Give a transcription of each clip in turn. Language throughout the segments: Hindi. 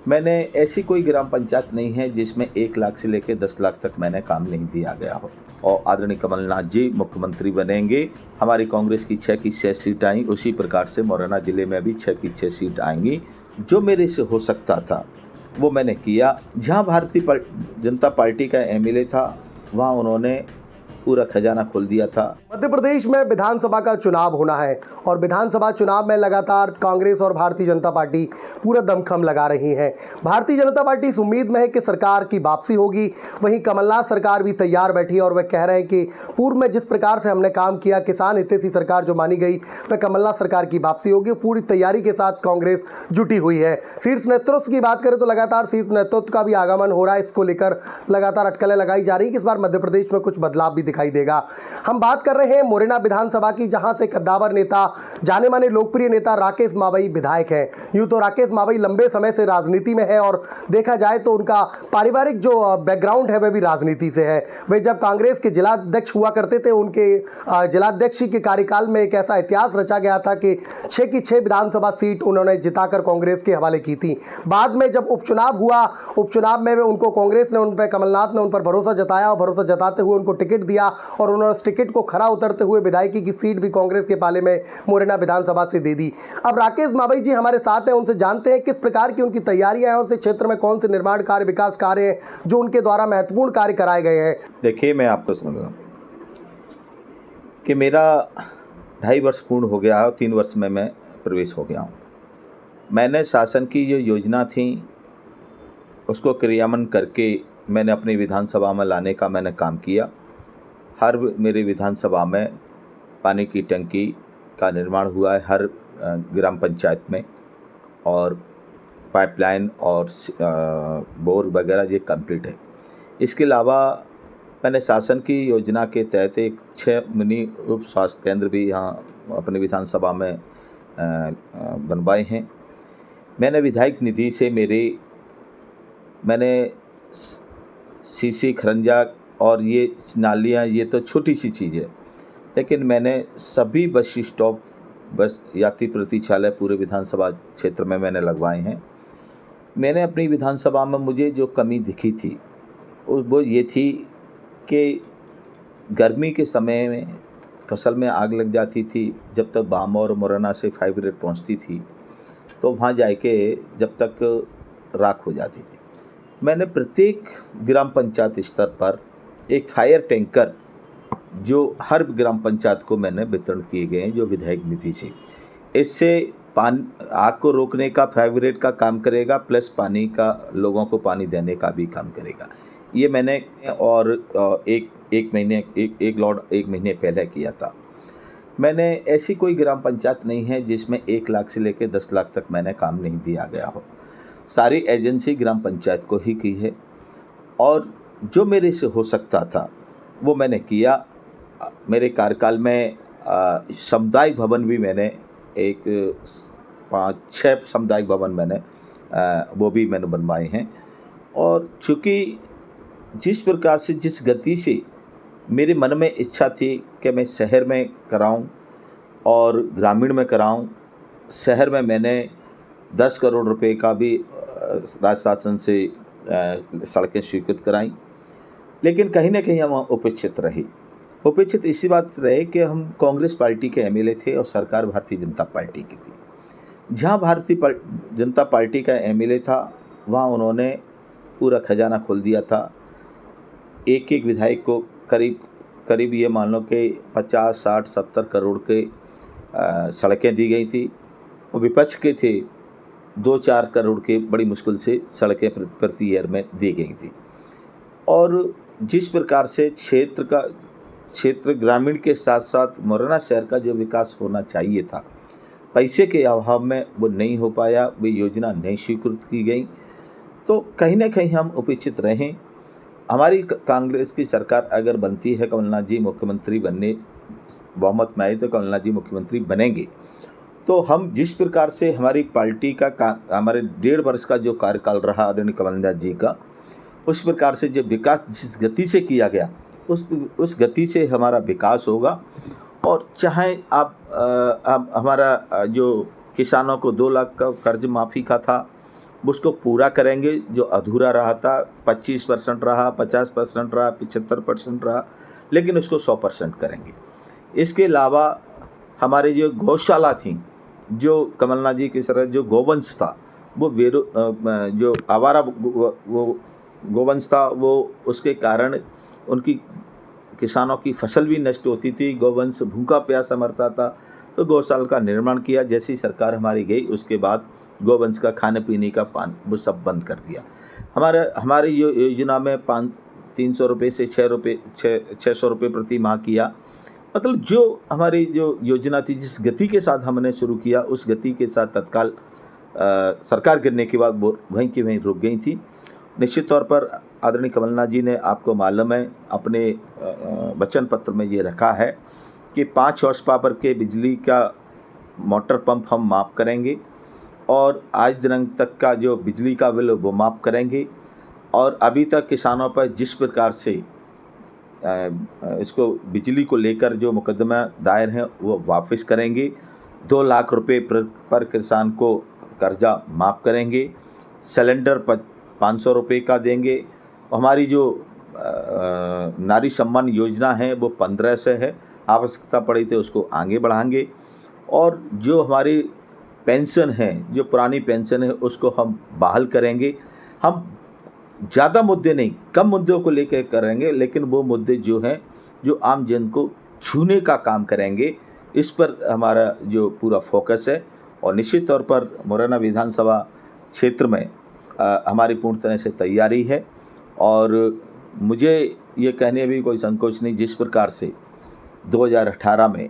मैंने ऐसी कोई ग्राम पंचायत नहीं है जिसमें 1 लाख से लेकर 10 लाख तक मैंने काम नहीं दिया गया हो। और आदरणीय कमलनाथ जी मुख्यमंत्री बनेंगे, हमारी कांग्रेस की 6 की 6 सीट आई, उसी प्रकार से मुरैना जिले में भी 6 की 6 सीट आएंगी। जो मेरे से हो सकता था वो मैंने किया। जहां भारतीय जनता पार्टी का एमएलए था वहां उन्होंने पूरा खजाना खोल दिया था। मध्य प्रदेश में विधानसभा का चुनाव होना है और विधानसभा चुनाव में लगातार कांग्रेस और भारतीय जनता पार्टी पूरा दमखम लगा रही है। भारतीय जनता पार्टी इस उम्मीद में है कि सरकार की वापसी होगी। वहीं कमलनाथ सरकार भी तैयार बैठी है और वह कह रहे हैं कि पूर्व में जिस प्रकार से हमने काम किया, किसान हितैषी सरकार जो मानी गई, वह कमलनाथ सरकार की वापसी होगी। पूरी तैयारी के साथ कांग्रेस जुटी हुई है। शीर्ष नेतृत्व की बात करें तो लगातार शीर्ष नेतृत्व का भी आगमन हो रहा है। इसको लेकर लगातार अटकलें लगाई जा रही है कि इस बार मध्य प्रदेश में कुछ बदलाव भी दिखाई देगा। हम बात कर रहे हैं मुरैना विधानसभा की, जहां से कद्दावर नेता, जाने माने लोकप्रिय नेता राकेश मावई विधायक हैं। यूं तो राकेश मावई लंबे समय से राजनीति में है और देखा जाए तो उनका पारिवारिक जो बैकग्राउंड है वह भी राजनीति से है। वे जब कांग्रेस के जिलाध्यक्ष हुआ करते थे, उनके जिलाध्यक्ष के कार्यकाल में एक ऐसा इतिहास रचा गया था कि 6 की 6 विधानसभा सीट उन्होंने जिताकर कांग्रेस के हवाले की थी। बाद में जब उपचुनाव हुआ, उपचुनाव में उनको कांग्रेस ने, उन पर कमलनाथ ने उन पर भरोसा जताया और भरोसा जताते हुए उनको टिकट दिया और उन्होंने उस टिकट को खरा उतरते हुए विधायकी की सीट भी कांग्रेस के पाले में मुरैना विधानसभा से दे दी। अब राकेश मावई जी हमारे साथ हैं, उनसे जानते हैं किस प्रकार की उनकी तैयारियां हैं और उस क्षेत्र में कौन से निर्माण कार्य, विकास कार्य हैं जो उनके द्वारा महत्वपूर्ण कार्य कराए गए हैं। देखिए, मैं आपको समझाऊं कि मेरा 2.5 वर्ष पूर्ण हो गया है और 3 वर्ष में मैं प्रवेश हो गया हूँ। मैंने शासन की जो योजना थी उसको क्रियान्वयन करके मैंने अपनी विधानसभा में लाने का मैंने काम किया। हर मेरी विधानसभा में पानी की टंकी का निर्माण हुआ है हर ग्राम पंचायत में, और पाइपलाइन और बोर वगैरह ये कंप्लीट है। इसके अलावा मैंने शासन की योजना के तहत एक 6 मिनी उप स्वास्थ्य केंद्र भी यहाँ अपनी विधानसभा में बनवाए हैं। मैंने विधायक निधि से मैंने सीसी, खरंजा और ये नालियाँ, ये तो छोटी सी चीज़ है, लेकिन मैंने सभी बस स्टॉप, बस यात्री प्रतीक्षालय पूरे विधानसभा क्षेत्र में मैंने लगवाए हैं। मैंने अपनी विधानसभा में मुझे जो कमी दिखी थी वो ये थी कि गर्मी के समय में फसल में आग लग जाती थी। जब तक बाम और मुरैना से फायर ब्रिगेड पहुँचती थी तो वहाँ जाके जब तक राख हो जाती थी। मैंने प्रत्येक ग्राम पंचायत स्तर पर एक फायर टैंकर जो हर ग्राम पंचायत को मैंने वितरण किए गए हैं जो विधायक निधि से। इससे आग को रोकने का फायर ब्रिगेड का काम करेगा, प्लस पानी का, लोगों को पानी देने का भी काम करेगा। ये मैंने और एक लॉट 1 महीने पहले किया था। मैंने ऐसी कोई ग्राम पंचायत नहीं है जिसमें 1 लाख से लेकर 10 लाख तक मैंने काम नहीं दिया गया हो। सारी एजेंसी ग्राम पंचायत को ही की है और जो मेरे से हो सकता था वो मैंने किया। मेरे कार्यकाल में सामुदायिक भवन भी मैंने 5-6 सामुदायिक भवन मैंने वो भी मैंने बनवाए हैं। और चूँकि जिस प्रकार से, जिस गति से मेरे मन में इच्छा थी कि मैं शहर में कराऊं और ग्रामीण में कराऊं, शहर में मैंने 10 करोड़ रुपए का भी राज्य शासन से सड़कें स्वीकृत कराई, लेकिन कहीं ना कहीं हम उपेक्षित रहे। उपेक्षित इसी बात से रहे कि हम कांग्रेस पार्टी के एमएलए थे और सरकार भारतीय जनता पार्टी की थी। जहां भारतीय जनता पार्टी का एमएलए था वहां उन्होंने पूरा खजाना खोल दिया था। एक एक विधायक को करीब ये मान लो कि 50, 60, 70 करोड़ के सड़कें दी गई थी और विपक्ष के थे 2-4 करोड़ के बड़ी मुश्किल से सड़कें प्रति ईयर में दी गई थी। और जिस प्रकार से क्षेत्र ग्रामीण के साथ साथ मुरैना शहर का जो विकास होना चाहिए था, पैसे के अभाव में वो नहीं हो पाया, वो योजना नहीं स्वीकृत की गई, तो कहीं ना कहीं हम उपेक्षित रहें। हमारी कांग्रेस की सरकार अगर बनती है, कमलनाथ जी मुख्यमंत्री बनने, बहुमत में आए तो कमलनाथ जी मुख्यमंत्री बनेंगे, तो हम जिस प्रकार से हमारी पार्टी का हमारे 1.5 वर्ष का जो कार्यकाल रहा आदरणीय कमलनाथ जी का, उस प्रकार से जो विकास जिस गति से किया गया उस गति से हमारा विकास होगा। और चाहे आप हमारा जो किसानों को 2 लाख का कर्ज माफ़ी का था उसको पूरा करेंगे। जो अधूरा रहा था 25% रहा, 50% रहा, 75% रहा, लेकिन उसको 100% करेंगे। इसके अलावा हमारे जो गौशाला थी, जो कमलनाथ जी की तरह जो गोवंश था, वो जो आवारा वो गोवंश था, वो उसके कारण उनकी किसानों की फसल भी नष्ट होती थी, गोवंश भूखा प्यासा मरता था। तो गौशाला का निर्माण किया। जैसी सरकार हमारी गई उसके बाद गोवंश का खाने पीने का पान वो सब बंद कर दिया। हमारी योजना में 300 रुपये से 600 रुपये प्रति माह किया। मतलब जो हमारी जो योजना थी, जिस गति के साथ हमने शुरू किया, उस गति के साथ तत्काल सरकार गिरने के बाद वो वहीं की वहीं रुक गई थी। निश्चित तौर पर आदरणीय कमलनाथ जी ने, आपको मालूम है, अपने वचन पत्र में ये रखा है कि 5 हॉर्स पावर के बिजली का मोटर पंप हम माफ़ करेंगे और आज दिनांक तक का जो बिजली का बिल वो माफ़ करेंगे। और अभी तक किसानों पर जिस प्रकार से इसको बिजली को लेकर जो मुकदमा दायर हैं वो वापस करेंगे। 2 लाख रुपए पर किसान को कर्जा माफ़ करेंगे। सिलेंडर 500 रुपये का देंगे। हमारी जो नारी सम्मान योजना है वो 1500 है, आवश्यकता पड़ी तो उसको आगे बढ़ाएंगे। और जो हमारी पेंशन है, जो पुरानी पेंशन है, उसको हम बहाल करेंगे। हम ज़्यादा मुद्दे नहीं, कम मुद्दों को लेकर करेंगे, लेकिन वो मुद्दे जो हैं जो आम जन को छूने का काम करेंगे, इस पर हमारा जो पूरा फोकस है। और निश्चित तौर पर मुरैना विधानसभा क्षेत्र में हमारी पूर्ण तरह से तैयारी है। और मुझे ये कहने में भी कोई संकोच नहीं, जिस प्रकार से 2018 में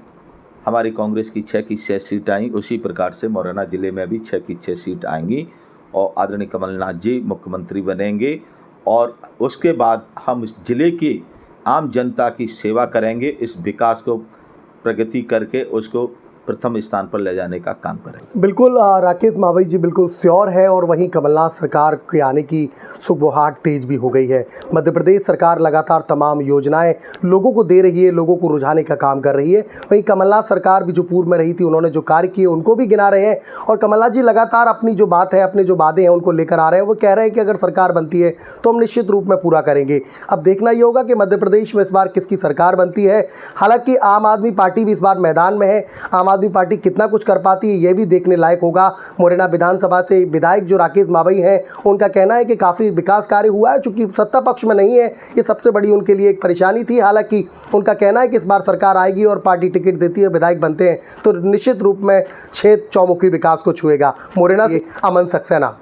हमारी कांग्रेस की 6 की 6 सीट आई, उसी प्रकार से मुरैना ज़िले में भी 6 की 6 सीट आएंगी और आदरणीय कमलनाथ जी मुख्यमंत्री बनेंगे। और उसके बाद हम इस ज़िले की आम जनता की सेवा करेंगे, इस विकास को प्रगति करके उसको प्रथम स्थान पर ले जाने का काम करेंगे। बिल्कुल राकेश मावई जी बिल्कुल श्योर है। और वहीं कमलनाथ सरकार के आने की सुगबुगाहट तेज भी हो गई है। मध्य प्रदेश सरकार लगातार तमाम योजनाएं लोगों को दे रही है, लोगों को रुझाने का काम कर रही है। वहीं कमलनाथ सरकार भी जो पूर्व में रही थी, उन्होंने जो कार्य किए उनको भी गिना रहे हैं। और कमलनाथ जी लगातार अपनी जो बात है, अपने जो वादे हैं उनको लेकर आ रहे हैं। वो कह रहे हैं कि अगर सरकार बनती है तो हम निश्चित रूप में पूरा करेंगे। अब देखना ये होगा कि मध्य प्रदेश में इस बार किसकी सरकार बनती है। हालांकि आम आदमी पार्टी भी इस बार मैदान में है। आम आदमी पार्टी कितना कुछ कर पाती है ये भी देखने लायक होगा। मुरैना विधानसभा से विधायक जो राकेश मावई हैं, उनका कहना है कि काफ़ी विकास कार्य हुआ है। चूंकि सत्ता पक्ष में नहीं है, ये सबसे बड़ी उनके लिए एक परेशानी थी। हालांकि उनका कहना है कि इस बार सरकार आएगी और पार्टी टिकट देती है, विधायक बनते हैं तो निश्चित रूप में क्षेत्र चौमुखी विकास को छुएगा। मुरैना से अमन सक्सेना।